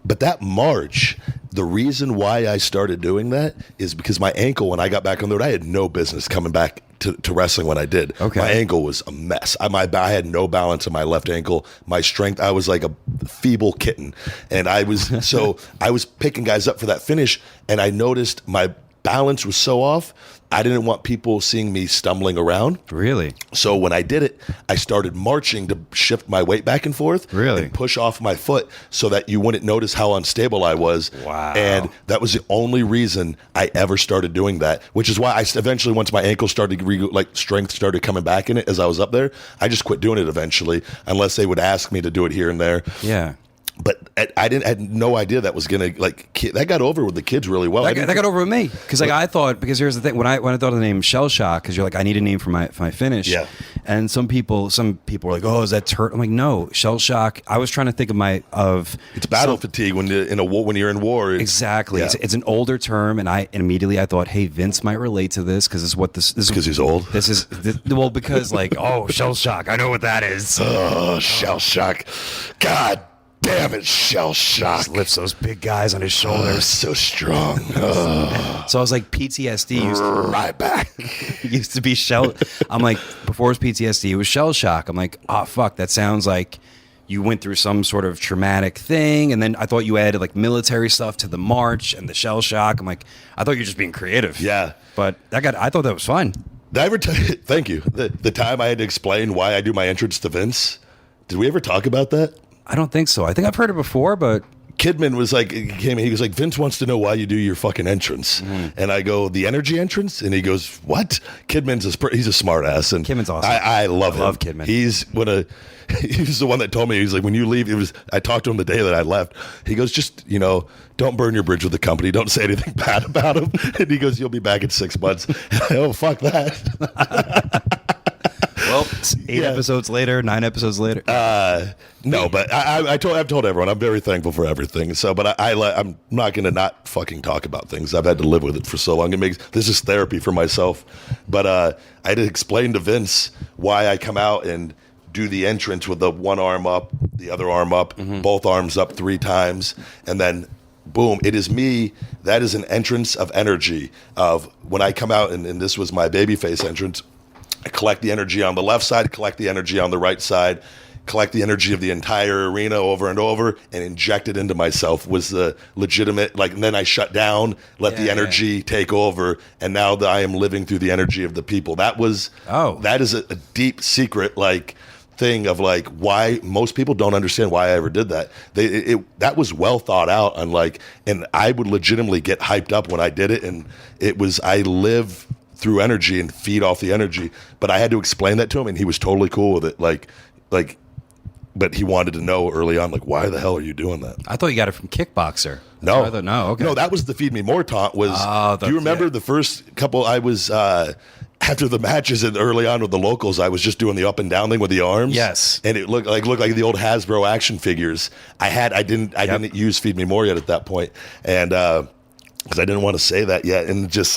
But that march, the reason why I started doing that is because my ankle, when I got back on the road, I had no business coming back to wrestling when I did. Okay. My ankle was a mess. I had no balance in my left ankle. My strength, I was like a feeble kitten. And I was picking guys up for that finish, and I noticed my balance was so off. I didn't want people seeing me stumbling around. Really? So when I did it, I started marching to shift my weight back and forth. Really? And push off my foot so that you wouldn't notice how unstable I was. Wow. And that was the only reason I ever started doing that, which is why I eventually, once my ankle started, strength started coming back in it as I was up there, I just quit doing it eventually, unless they would ask me to do it here and there. Yeah. But I had no idea that was gonna that got over with the kids really well. That got over with me because I thought, because here's the thing, when I thought of the name Shell Shock, because you're like, I need a name for my finish. Yeah. And some people were like, oh, is that turtle? I'm like, no, Shell Shock. I was trying to think it's battle fatigue when you're in war. Exactly. Yeah. It's an older term, and immediately I thought, hey, Vince might relate to this because this is what this is. Because he's old. Because Shell Shock. I know what that is. Oh, Shell Shock. God damn it, Shell Shock. Just lifts those big guys on his shoulders. So strong. So I was like, PTSD Ryback. used to be shell. I'm like, before it was PTSD, it was Shell Shock. I'm like, oh, fuck, that sounds like you went through some sort of traumatic thing, and then I thought you added like military stuff to the march and the shell shock. I'm like, I thought you were just being creative. Yeah. But I thought that was fun. Did I ever tell you, thank you. The time I had to explain why I do my entrance to Vince, did we ever talk about that? I don't think so. I think I've heard it before, but Kidman was like, he was like, Vince wants to know why you do your fucking entrance. And I go, the energy entrance? And he goes, what? Kidman's he's a smart ass. And Kidman's awesome. I love him. I love Kidman. He's the one that told me, he's like, when you leave, I talked to him the day that I left. He goes, just, don't burn your bridge with the company. Don't say anything bad about him. And he goes, you'll be back in 6 months. Oh, fuck that. Well, 8 episodes later, 9 episodes later. No, but I've told everyone I'm very thankful for everything. So, but I'm not going to not fucking talk about things. I've had to live with it for so long. This is therapy for myself. But I had to explain to Vince why I come out and do the entrance with the one arm up, the other arm up, both arms up 3 times, and then boom, it is me. That is an entrance of energy of when I come out, and this was my babyface entrance. I collect the energy on the left side, collect the energy on the right side, collect the energy of the entire arena over and over, and inject it into myself was the legitimate, and then I shut down, let the energy take over, and now that I am living through the energy of the people. That is a deep secret, thing of why most people don't understand why I ever did that. That was well thought out, and I would legitimately get hyped up when I did it, and I live through energy and feed off the energy. But I had to explain that to him, and he was totally cool with it. But he wanted to know early on, why the hell are you doing that? I thought you got it from Kickboxer. No. Okay. No, that was the Feed Me More taunt. Do you remember the first couple I was after the matches and early on with the locals, I was just doing the up and down thing with the arms. Yes. And it looked like the old Hasbro action figures. I didn't use Feed Me More yet at that point. And because I didn't want to say that yet. And just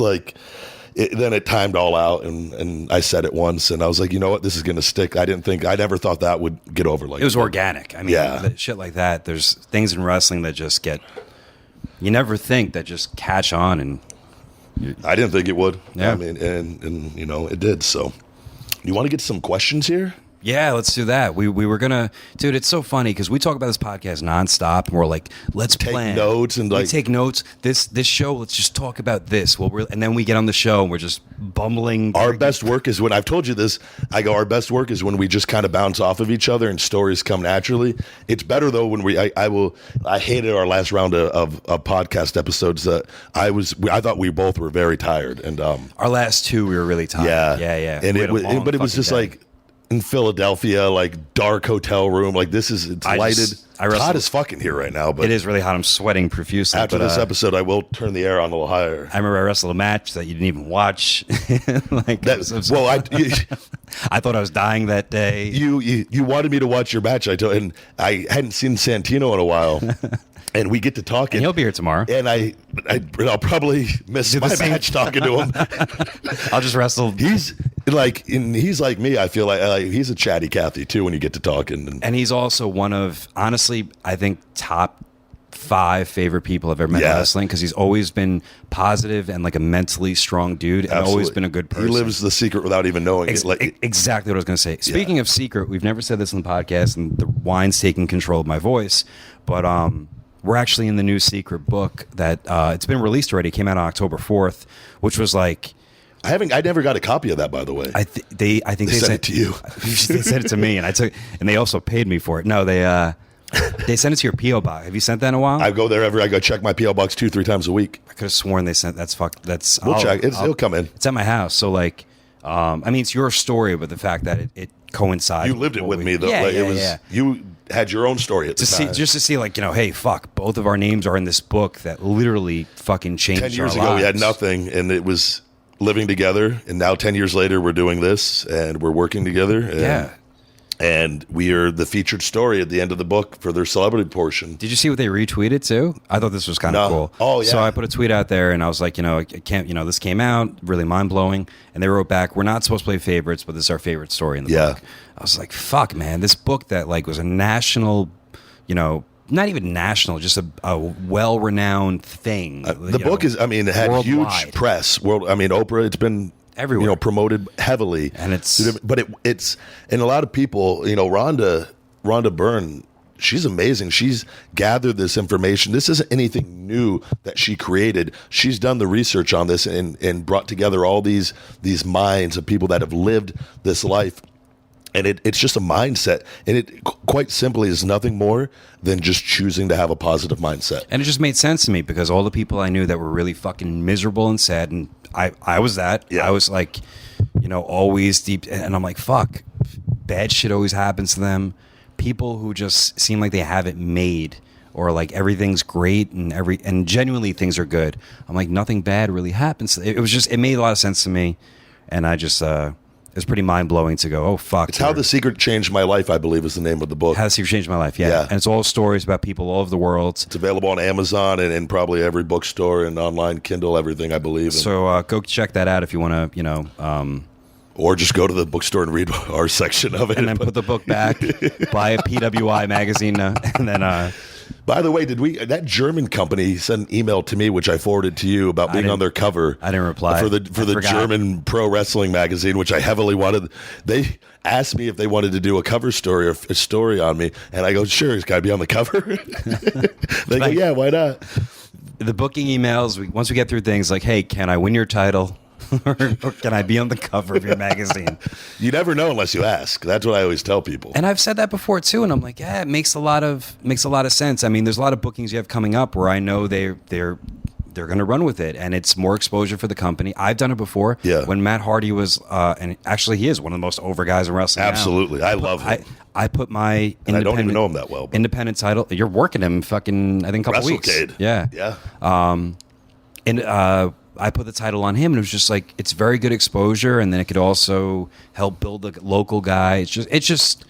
then it timed all out, and I said it once, and I was like, you know what, this is going to stick. I never thought that would get over it was organic. I mean, shit like that. There's things in wrestling that just you never think that just catch on, and I didn't think it would. Yeah. I mean, and it did. So, you want to get some questions here? Yeah, let's do that. We were gonna, dude. It's so funny because we talk about this podcast nonstop, and we're like, let's plan notes and we take notes. This show, let's just talk about this. And then we get on the show and we're just bumbling. Our best work is when I've told you this. I go, our best work is when we just kind of bounce off of each other and stories come naturally. It's better though when I hated our last round of podcast episodes that I thought we both were very tired, and our last 2 we were really tired. Yeah. And it was just day. In Philadelphia, dark hotel room, it's lighted. Hot as fucking here right now, but it is really hot. I'm sweating profusely. After this episode, I will turn the air on a little higher. I remember I wrestled a match that you didn't even watch. I thought I was dying that day. You wanted me to watch your match. And I hadn't seen Santino in a while. And we get to talk, and he'll be here tomorrow. And I'll probably miss my match talking to him. I'll just wrestle. He's like me. I feel like he's a chatty Cathy too when you get to talking. And he's also one of, honestly, I think top 5 favorite people I've ever met in wrestling, because he's always been positive and a mentally strong dude, and always been a good person. He lives the secret without even knowing it. Exactly what I was going to say. Speaking of secret, we've never said this in the podcast, and the wine's taking control of my voice, but we're actually in the new secret book that it's been released already. It came out on October 4th, which was I never got a copy of that, by the way. I think they sent it to you. They sent it to me, and they also paid me for it. No, they sent it to your PO box. Have you sent that in a while? I go there I go check my PO box 2-3 times a week. I could have sworn they sent. We'll check. It'll come in. It's at my house. So it's your story, but the fact that it coincides. You lived it with me though. Yeah. You had your own story at the time. Just to see hey, fuck, both of our names are in this book that literally fucking changed 10 years our ago, lives. we had nothing, and it was living together. And now 10 years later, we're doing this, and we're working together. And we are the featured story at the end of the book for their celebrity portion. Did you see what they retweeted too? I thought this was kind of cool. Oh, yeah. So I put a tweet out there, and I was like, I can't, this came out, really mind-blowing. And they wrote back, we're not supposed to play favorites, but this is our favorite story in the book. I was like, fuck, man, this book that was a national, not even national, just a well-renowned thing. The book is, it had worldwide. Huge press. Oprah, it's been everywhere, promoted heavily, and it's and a lot of people, Rhonda Rhonda Byrne, she's amazing. She's gathered this information. This isn't anything new that she created. She's done the research on this and brought together all these minds of people that have lived this life. And it's just a mindset. And it quite simply is nothing more than just choosing to have a positive mindset. And it just made sense to me because all the people I knew that were really fucking miserable and sad, and I was that. Yeah. I was like, always deep. And I'm like, fuck, bad shit always happens to them. People who just seem like they have it made, or like everything's great and genuinely things are good. I'm like, nothing bad really happens. It made a lot of sense to me. And I just, it's pretty mind-blowing to go, oh, fuck. It's How the Secret Changed My Life, I believe, is the name of the book. How the Secret Changed My Life, yeah. And it's all stories about people all over the world. It's available on Amazon and probably every bookstore and online Kindle, everything, I believe. So go check that out if you want to, or just go to the bookstore and read our section of it. And then put the book back, buy a PWI magazine, and then... By the way, that German company sent an email to me, which I forwarded to you, about being on their cover. I didn't reply. For the German pro wrestling magazine, which I heavily wanted. They asked me if they wanted to do a cover story or a story on me, and I go, sure, it's got to be on the cover. They go, yeah, why not? The booking emails, once we get through things like, hey, can I win your title? or can I be on the cover of your magazine? You never know unless you ask. That's what I always tell people. And I've said that before too, and I'm like, yeah, it makes a lot of sense. I mean, there's a lot of bookings you have coming up where I know they're going to run with it, and it's more exposure for the company. I've done it before. Yeah. When Matt Hardy was, and actually he is one of the most over guys in wrestling. Absolutely, now. I love him. I put my and I don't even know him that well. But. Independent title. You're working him fucking, I think, a couple weeks. WrestleCade. Yeah. Yeah. I put the title on him, and it was just like, it's very good exposure, and then it could also help build the local guy. It's just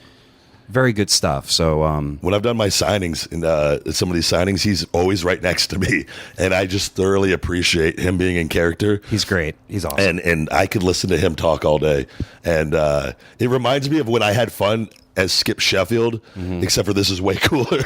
very good stuff. So when I've done my signings and some of these signings, he's always right next to me, and I just thoroughly appreciate him being in character. He's great. He's awesome. And I could listen to him talk all day, and it reminds me of when I had fun as Skip Sheffield, except for this is way cooler.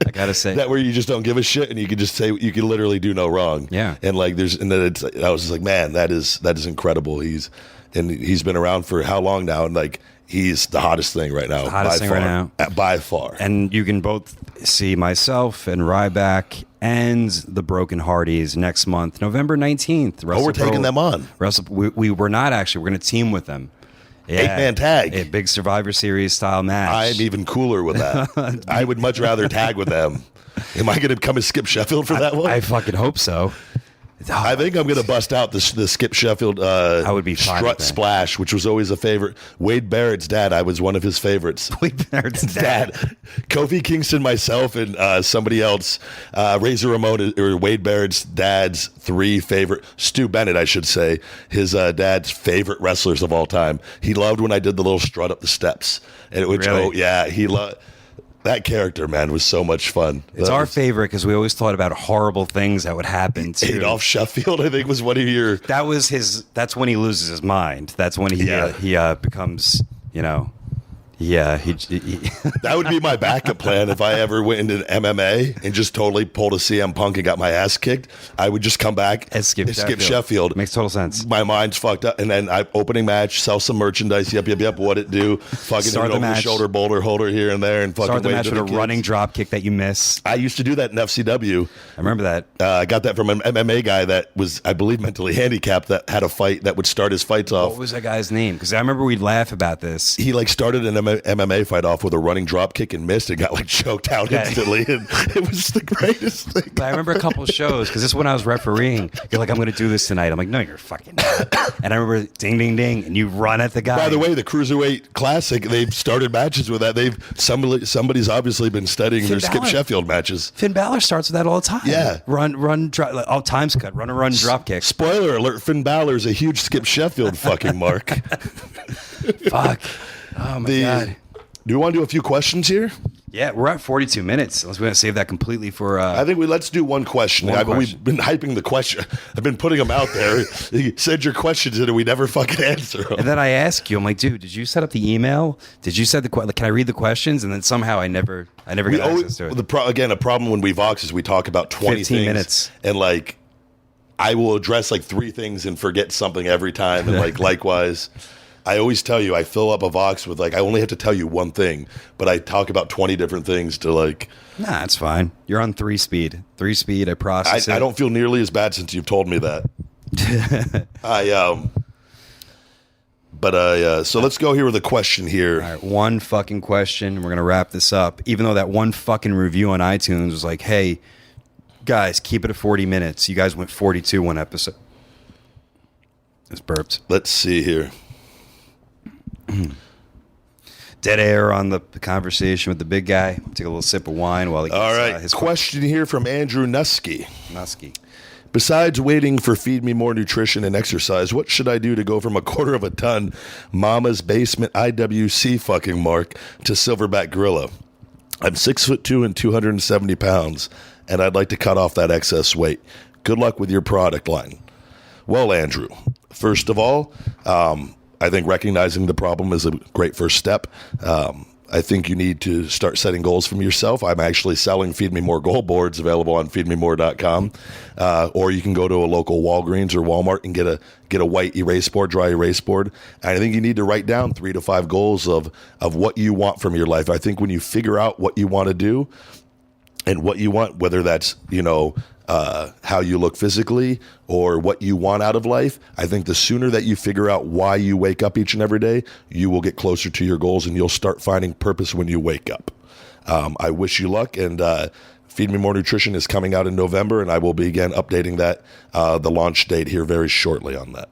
I gotta say that where you just don't give a shit and you can just say you can literally do no wrong. Yeah, and like I was just like, man, that is incredible. He's been around for how long now, and like he's the hottest thing right now. The hottest thing right now, by far. And you can both see myself and Ryback and the Broken Hardys next month, November 19th. Oh, we're taking them on. We were not actually. We're going to team with them. Yeah, 8-man tag. A big Survivor Series style match. I'm even cooler with that. I would much rather tag with them. Am I going to come and Skip Sheffield for that one? I fucking hope so. I think I'm going to bust out the Skip Sheffield I would be strut splash, which was always a favorite. Wade Barrett's dad, I was one of his favorites. Wade Barrett's dad. Kofi Kingston, myself, and somebody else. Razor Ramon, or Wade Barrett's dad's 3 favorite. Stu Bennett, I should say, his dad's favorite wrestlers of all time. He loved when I did the little strut up the steps. And it would, really? Oh, yeah, he loved. That character, man, was so much fun. It's our favorite because we always thought about horrible things that would happen to Adolf Sheffield, I think, was one of your... That was his... That's when he loses his mind. That's when he becomes, That would be my backup plan if I ever went into MMA and just totally pulled a CM Punk and got my ass kicked. I would just come back and skip Sheffield. Makes total sense. My mind's fucked up, and then opening match, sell some merchandise. Yep. What it do? Fucking start over the shoulder boulder holder here and there, and fucking start the match with a running drop kick that you miss. I used to do that in FCW. I remember that. I got that from an MMA guy that was, I believe, mentally handicapped that had a fight that would start his fights off. What was that guy's name? Because I remember we'd laugh about this. He started an MMA fight off with a running drop kick and missed and got choked out instantly, and it was the greatest thing. But I remember a couple of shows because this is when I was refereeing. You're like, I'm going to do this tonight. I'm like, no, you're fucking not. And I remember ding ding ding, and you run at the guy. By the way, the Cruiserweight Classic, they've started matches with that. Somebody's obviously been studying their Skip Sheffield matches. Finn Balor starts with that all the time. Yeah, run, drop. Time's cut. Run, drop kick. Spoiler alert: Finn Balor's a huge Skip Sheffield fucking mark. Fuck. Oh my god. Do you want to do a few questions here? Yeah, we're at 42 minutes. Unless we're going to save that completely for... I think let's do one question. We've been hyping the question. I've been putting them out there. You send your questions in and we never fucking answer them. And then I ask you, I'm like, dude, did you set up the email? Did you set can I read the questions? And then somehow I never get access to it. Again, a problem when we Vox is we talk about 20 15 things. minutes. And I will address 3 things and forget something every time. And likewise... I always tell you, I fill up a Vox with I only have to tell you one thing, but I talk about 20 different things to Nah, it's fine. You're on 3-speed. 3-speed, I process it. I don't feel nearly as bad since you've told me that. So let's go here with a question here. All right, one fucking question. We're going to wrap this up. Even though that one fucking review on iTunes was like, hey, guys, keep it at 40 minutes. You guys went 42 one episode. It's burps. Let's see here. Dead air on the conversation with the big guy. Take a little sip of wine while he gets All right, his question here from Andrew Nusky. Nusky. Besides waiting for Feed Me More Nutrition and exercise, what should I do to go from a quarter of a ton Mama's Basement IWC fucking mark to Silverback Gorilla? I'm 6'2" and 270 pounds, and I'd like to cut off that excess weight. Good luck with your product line. Well, Andrew, first of all, I think recognizing the problem is a great first step. I think you need to start setting goals from yourself. I'm actually selling Feed Me More goal boards available on feedmemore.com. Or you can go to a local Walgreens or Walmart and get a white erase board, dry erase board. And I think you need to write down 3 to 5 goals of what you want from your life. I think when you figure out what you want to do and what you want, whether that's, how you look physically or what you want out of life, I think the sooner that you figure out why you wake up each and every day, you will get closer to your goals and you'll start finding purpose when you wake up. I wish you luck, and Feed Me More Nutrition is coming out in November, and I will be again updating that, the launch date here very shortly on that.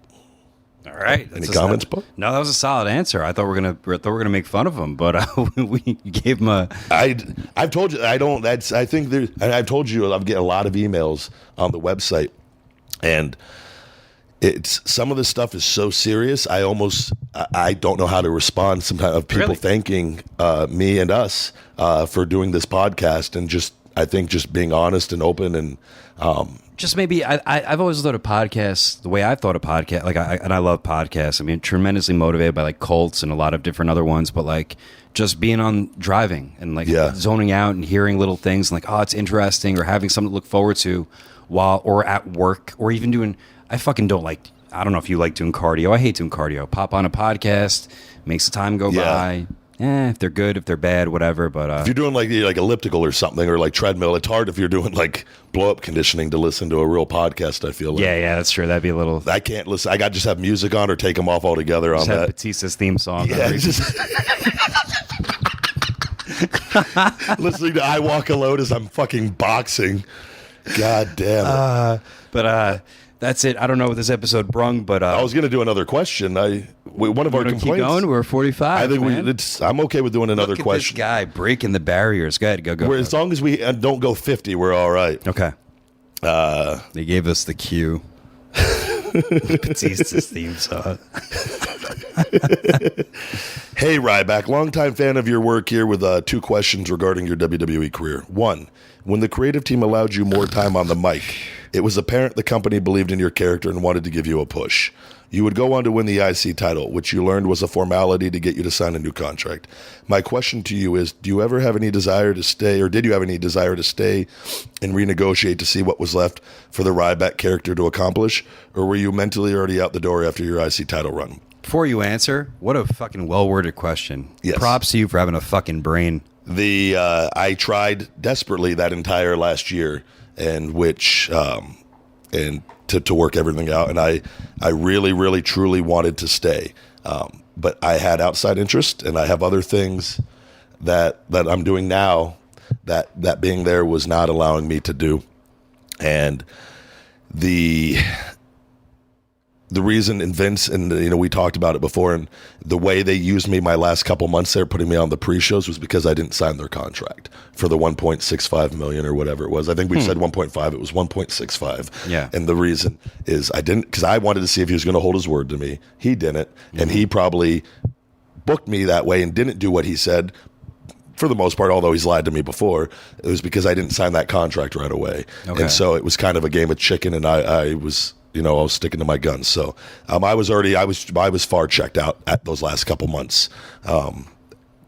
All right. Any comments, Bo? No, that was a solid answer. I thought we were gonna make fun of him, but we gave him a. I've told you I don't. That's I think there. And I've told you I'm getting a lot of emails on the website, and it's some of the stuff is so serious. I don't know how to respond. Sometimes of people thanking me and us for doing this podcast, and I think just being honest and open and. Just maybe I've always thought of podcasts the way I've thought of podcasts. I love podcasts. I mean, tremendously motivated by cults and a lot of different other ones, but just being on driving and zoning out and hearing little things and oh, it's interesting, or having something to look forward to while or at work, or even doing. I fucking don't like. I don't know if you like doing cardio. I hate doing cardio. Pop on a podcast, makes the time go by. If they're good, if they're bad, whatever. But if you're doing like elliptical or something, or treadmill, it's hard if you're doing blow up conditioning to listen to a real podcast. I feel like. Yeah, that's true. That'd be a little. I can't listen. I got to just have music on or take them off altogether on that. Batista's theme song. Yeah, listening to "I Walk Alone" as I'm fucking boxing. God damn it. That's it. I don't know what this episode brung, but I was going to do another question. One of our complaints. Keep going. We're 45. I think I'm okay with doing another question. This guy breaking the barriers. Go ahead, go. As long as we don't go 50, we're all right. Okay. They gave us the cue. Batista's theme song. Hey, Ryback, longtime fan of your work here with 2 questions regarding your WWE career. 1, when the creative team allowed you more time on the mic, it was apparent the company believed in your character and wanted to give you a push. You would go on to win the IC title, which you learned was a formality to get you to sign a new contract. My question to you is, do you ever have any desire to stay, or did you have any desire to stay and renegotiate to see what was left for the Ryback character to accomplish, or were you mentally already out the door after your IC title run? Before you answer, what a fucking well-worded question. Yes. Props to you for having a fucking brain. I tried desperately that entire last year, and to work everything out, and I really, really, truly wanted to stay, but I had outside interest, and I have other things that I'm doing now that being there was not allowing me to do, and the reason, and Vince, and we talked about it before, and the way they used me my last couple months there, putting me on the pre-shows, was because I didn't sign their contract for the 1.65 million or whatever it was. I think we said 1.5. It was 1.65. Yeah. And the reason is I didn't, because I wanted to see if he was going to hold his word to me. He didn't, and he probably booked me that way and didn't do what he said. For the most part, although he's lied to me before, it was because I didn't sign that contract right away. Okay. And so it was kind of a game of chicken, and I was sticking to my guns. So I was far checked out at those last couple months.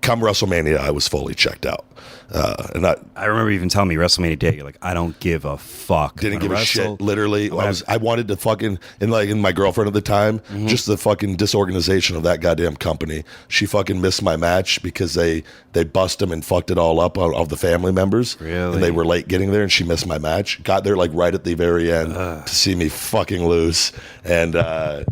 come WrestleMania, I was fully checked out. And I remember even telling me WrestleMania Day, you're like, I don't give a fuck. didn't give a shit. Literally, I wanted to fucking, and my girlfriend at the time, just the fucking disorganization of that goddamn company. She fucking missed my match because they bust them and fucked it all up of the family members. Really? And they were late getting there, and she missed my match. Got there like right at the very end to see me fucking lose, and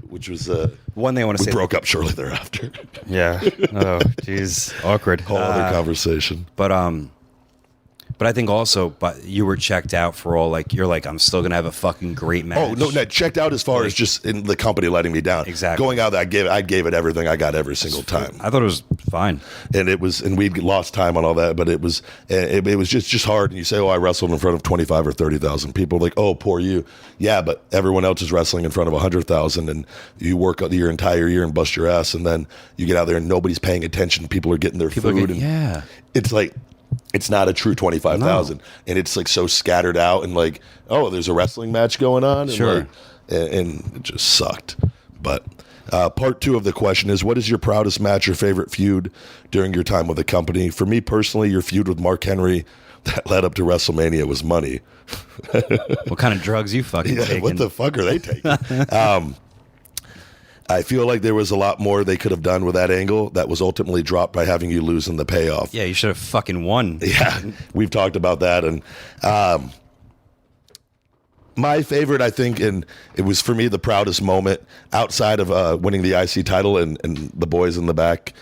which was one thing I want to say. We broke up shortly thereafter. Yeah. Oh, jeez. Awkward. Whole other conversation. But I think also, but you were checked out for all, like, you're like, I'm still going to have a fucking great match. Oh, no, checked out as far as just in the company letting me down. Exactly. Going out there, I gave it everything I got every single time. I thought it was fine. And we'd lost time on all that, but it was just hard. And you say, oh, I wrestled in front of 25 or 30,000 people. Like, oh, poor you. Yeah, but everyone else is wrestling in front of 100,000, and you work your entire year and bust your ass, and then you get out there and nobody's paying attention. People are getting their food. Yeah. It's like, it's not a true 25,000, and it's like so scattered out, and like, oh, there's a wrestling match going on, and sure, and it just sucked. But part 2 of the question is, what is your proudest match or favorite feud during your time with the company? For me personally, your feud with Mark Henry that led up to WrestleMania was money. What kind of drugs you fucking taking? What the fuck are they taking? I feel like there was a lot more they could have done with that angle that was ultimately dropped by having you lose in the payoff. Yeah, you should have fucking won. Yeah, we've talked about that. And my favorite, I think, and it was for me the proudest moment outside of winning the IC title and the boys in the back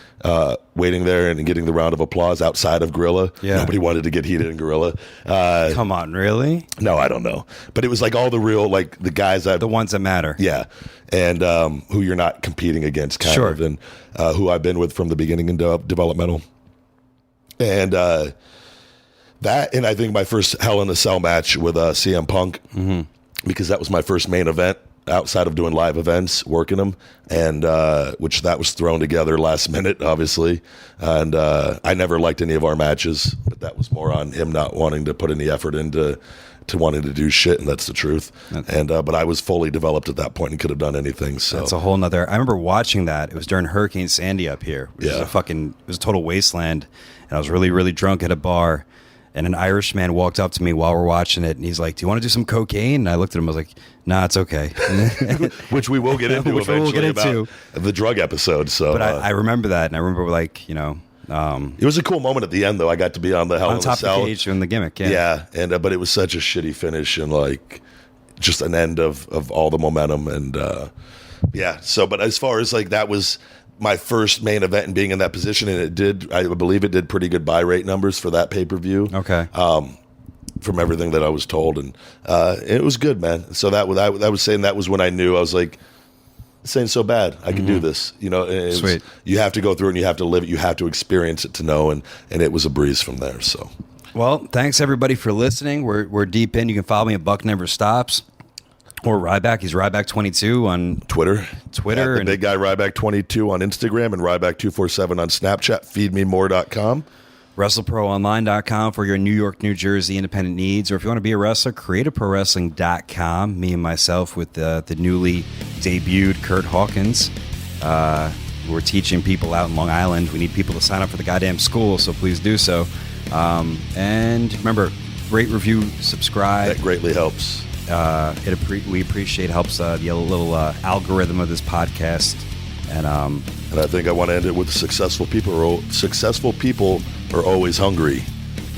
waiting there and getting the round of applause outside of Gorilla. Yeah. Nobody wanted to get heated in Gorilla. Come on, really? No, I don't know. But it was like all the real, like the guys that... The ones that matter. Yeah. And who you're not competing against, kind of. And who I've been with from the beginning in developmental. And that, and I think my first Hell in a Cell match with CM Punk, because that was my first main event outside of doing live events, working them, and which that was thrown together last minute, obviously. And I never liked any of our matches, but that was more on him not wanting to put any effort into wanting to do shit, and that's the truth. And but I was fully developed at that point and could have done anything. So that's a whole nother. I remember watching that. It was during Hurricane Sandy up here. It was a total wasteland, and I was really, really drunk at a bar. And an Irishman walked up to me while we're watching it, and he's like, "Do you want to do some cocaine?" And I looked at him. I was like, "Nah, it's okay." Which we will get into eventually about the drug episode. So, but I remember that, and I remember, like, you know, it was a cool moment at the end, though. I got to be on the Hell in a Cell. On top of the cage and the gimmick, yeah. And but it was such a shitty finish and like just an end of all the momentum and yeah. So, but as far as like that was my first main event and being in that position, and I believe it did pretty good buy rate numbers for that pay-per-view. Okay. From everything that I was told, and it was good, man. So that was saying that was when I knew I was like, this ain't so bad. I can do this. You know, Sweet. You have to go through and you have to live it. You have to experience it to know, and it was a breeze from there. So, well, thanks everybody for listening. We're deep in. You can follow me at Buck Never Stops. Or Ryback. He's Ryback22 on Twitter. Yeah, the big guy Ryback22 on Instagram and Ryback247 on Snapchat. FeedMeMore.com. WrestleProOnline.com for your New York, New Jersey independent needs. Or if you want to be a wrestler, CreativeProWrestling.com. Me and myself with the newly debuted Kurt Hawkins. We're teaching people out in Long Island. We need people to sign up for the goddamn school, so please do so. And remember, rate, review, subscribe. That greatly helps. We appreciate helps the little algorithm of this podcast, and I think I want to end it with successful people are always hungry.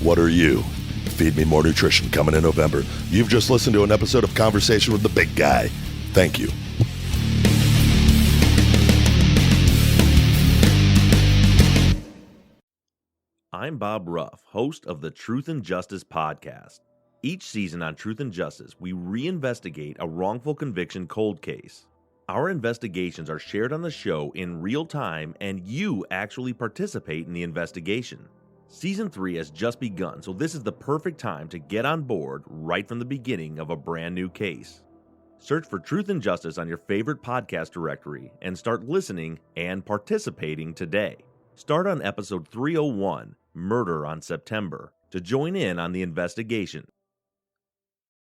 What are you? Feed Me More Nutrition coming in November. You've just listened to an episode of Conversation with the Big Guy. Thank you. I'm Bob Ruff, host of the Truth and Justice podcast. Each season on Truth and Justice, we reinvestigate a wrongful conviction cold case. Our investigations are shared on the show in real time, and you actually participate in the investigation. Season 3 has just begun, so this is the perfect time to get on board right from the beginning of a brand new case. Search for Truth and Justice on your favorite podcast directory and start listening and participating today. Start on episode 301, Murder on September, to join in on the investigation.